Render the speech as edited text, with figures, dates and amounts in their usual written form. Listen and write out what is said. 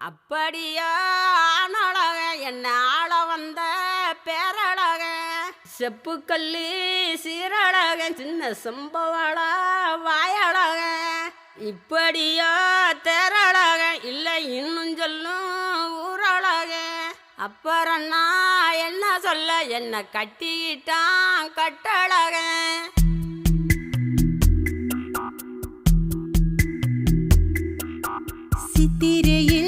அப்படியா ஆனழக என்ன ஆள வந்த பேரழக செப்புக்கல்லி சீரழக சின்ன சம்பவள வாயழக இப்படியா தேரழக இல்லை இன்னும் சொல்லும் ஊரழக அப்புறம் நான் என்ன சொல்ல என்ன கட்டிக்கிட்டான் கட்டழக சித்திரையே